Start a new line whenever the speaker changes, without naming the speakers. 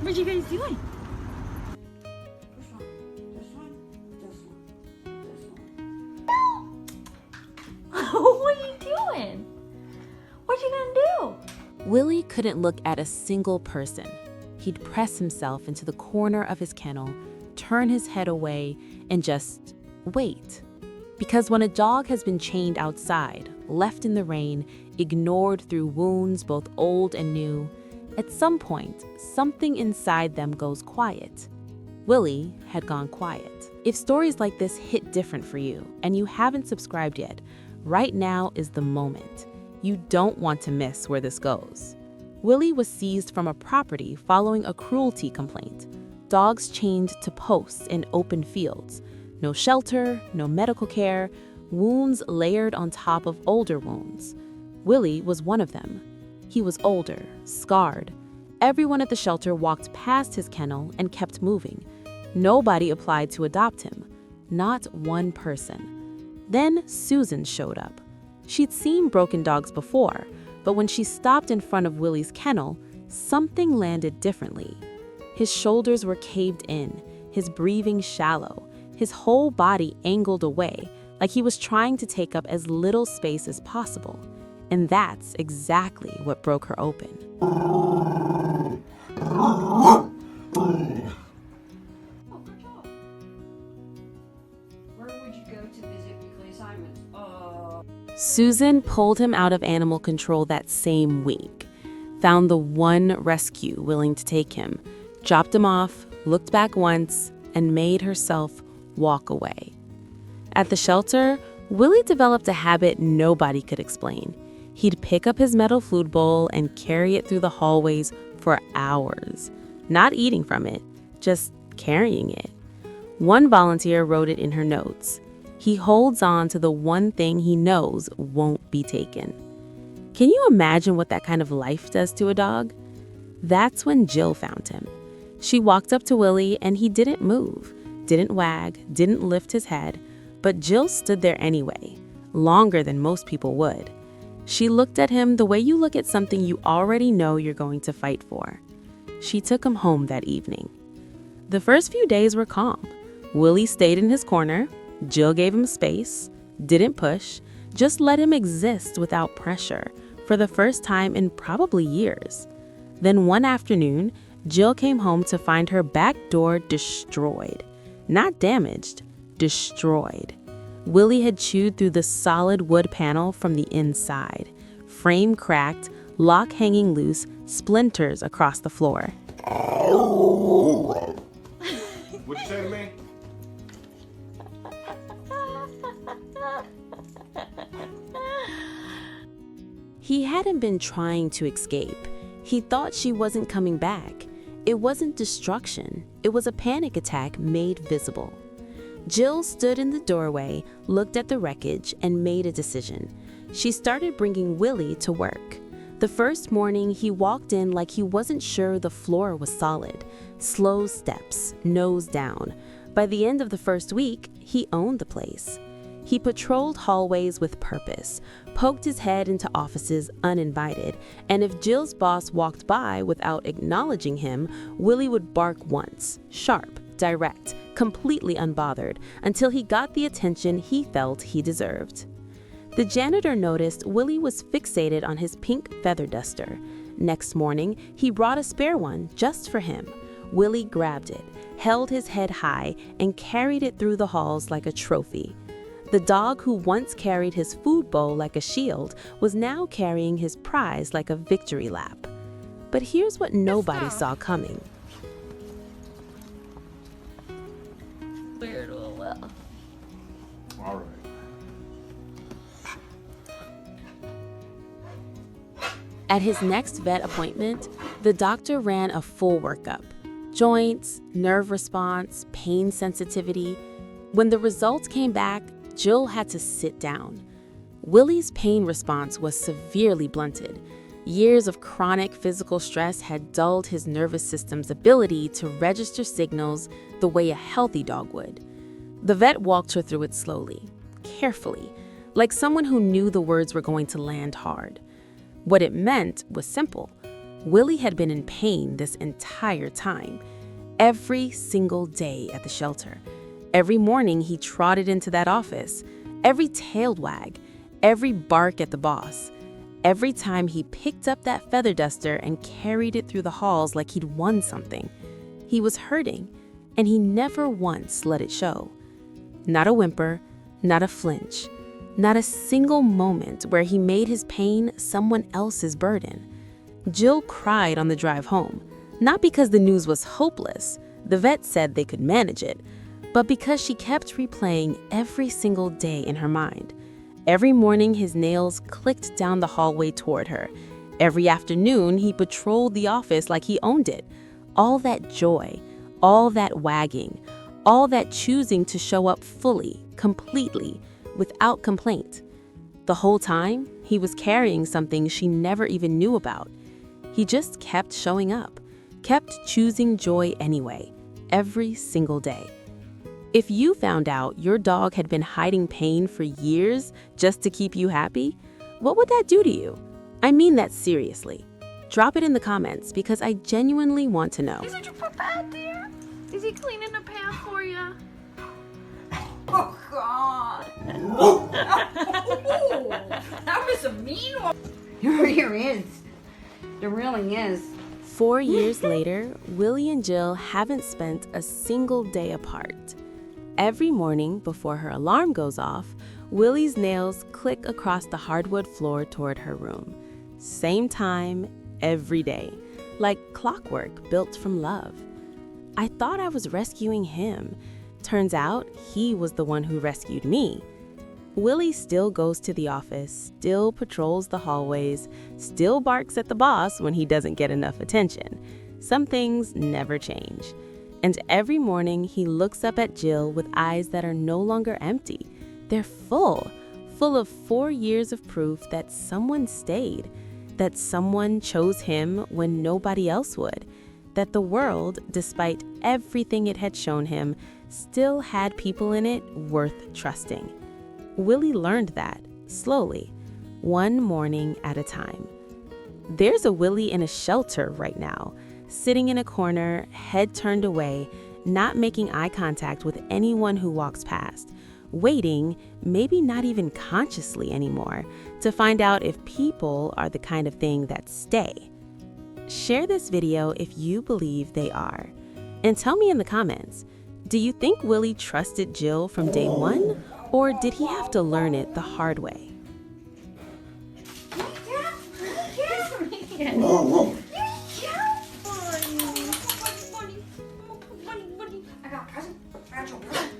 What you guys doing? What are you doing? What you gonna do?
Willie couldn't look at a single person. He'd press himself into the corner of his kennel, turn his head away, and just wait. Because when a dog has been chained outside, left in the rain, ignored through wounds both old and new, at some point, something inside them goes quiet. Willie had gone quiet. If stories like this hit different for you and you haven't subscribed yet, right now is the moment. You don't want to miss where this goes. Willie was seized from a property following a cruelty complaint. Dogs chained to posts in open fields. No shelter, no medical care, wounds layered on top of older wounds. Willie was one of them. He was older, scarred. Everyone at the shelter walked past his kennel and kept moving. Nobody applied to adopt him. Not one person. Then Susan showed up. She'd seen broken dogs before, but when she stopped in front of Willie's kennel, something landed differently. His shoulders were caved in, his breathing shallow, his whole body angled away, like he was trying to take up as little space as possible. And that's exactly what broke her open.
Where would you go to visit weekly assignments?
Susan pulled him out of animal control that same week, found the one rescue willing to take him, dropped him off, looked back once, and made herself walk away. At the shelter, Willie developed a habit nobody could explain. He'd pick up his metal food bowl and carry it through the hallways for hours, not eating from it, just carrying it. One volunteer wrote it in her notes. He holds on to the one thing he knows won't be taken. Can you imagine what that kind of life does to a dog? That's when Jill found him. She walked up to Willie and he didn't move, didn't wag, didn't lift his head, but Jill stood there anyway, longer than most people would. She looked at him the way you look at something you already know you're going to fight for. She took him home that evening. The first few days were calm. Willie stayed in his corner. Jill gave him space, didn't push, just let him exist without pressure for the first time in probably years. Then one afternoon, Jill came home to find her back door destroyed. Not damaged, destroyed. Willie had chewed through the solid wood panel from the inside. Frame cracked, lock hanging loose, splinters across the floor.
What'd you say to me?
He hadn't been trying to escape. He thought she wasn't coming back. It wasn't destruction. It was a panic attack made visible. Jill stood in the doorway, looked at the wreckage, and made a decision. She started bringing Willie to work. The first morning, he walked in like he wasn't sure the floor was solid. Slow steps, nose down. By the end of the first week, he owned the place. He patrolled hallways with purpose, poked his head into offices uninvited, and if Jill's boss walked by without acknowledging him, Willie would bark once, sharp, direct, completely unbothered, until he got the attention he felt he deserved. The janitor noticed Willie was fixated on his pink feather duster. Next morning, he brought a spare one just for him. Willie grabbed it, held his head high, and carried it through the halls like a trophy. The dog who once carried his food bowl like a shield was now carrying his prize like a victory lap. But here's what nobody saw coming.
Weird, well.
All right.
At his next vet appointment, the doctor ran a full workup. Joints, nerve response, pain sensitivity. When the results came back, Jill had to sit down. Willie's pain response was severely blunted. Years of chronic physical stress had dulled his nervous system's ability to register signals the way a healthy dog would. The vet walked her through it slowly, carefully, like someone who knew the words were going to land hard. What it meant was simple. Willie had been in pain this entire time, every single day at the shelter. Every morning he trotted into that office, every tail wag, every bark at the boss. Every time he picked up that feather duster and carried it through the halls like he'd won something. He was hurting, and he never once let it show. Not a whimper, not a flinch, not a single moment where he made his pain someone else's burden. Jill cried on the drive home, not because the news was hopeless, the vet said they could manage it, but because she kept replaying every single day in her mind. Every morning his nails clicked down the hallway toward her. Every afternoon he patrolled the office like he owned it. All that joy, all that wagging, all that choosing to show up fully, completely, without complaint. The whole time, he was carrying something she never even knew about. He just kept showing up, kept choosing joy anyway, every single day. If you found out your dog had been hiding pain for years just to keep you happy, what would that do to you? I mean that seriously. Drop it in the comments because I genuinely want to know.
Isn't your poop bad, dear? Is he cleaning the path for you?
Oh, God. That was a mean one. There is. There really is.
4 years later, Willie and Jill haven't spent a single day apart. Every morning before her alarm goes off, Willie's nails click across the hardwood floor toward her room. Same time, every day, like clockwork built from love. I thought I was rescuing him. Turns out he was the one who rescued me. Willie still goes to the office, still patrols the hallways, still barks at the boss when he doesn't get enough attention. Some things never change. And every morning he looks up at Jill with eyes that are no longer empty. They're full of 4 years of proof that someone stayed, that someone chose him when nobody else would, that the world, despite everything it had shown him, still had people in it worth trusting. Willie learned that, slowly, one morning at a time. There's a Willie in a shelter right now, sitting in a corner, head turned away, not making eye contact with anyone who walks past, waiting, maybe not even consciously anymore, to find out if people are the kind of thing that stay. Share this video if you believe they are. And tell me in the comments, do you think Willie trusted Jill from day one, or did he have to learn it the hard way?
I got a present. I got your present.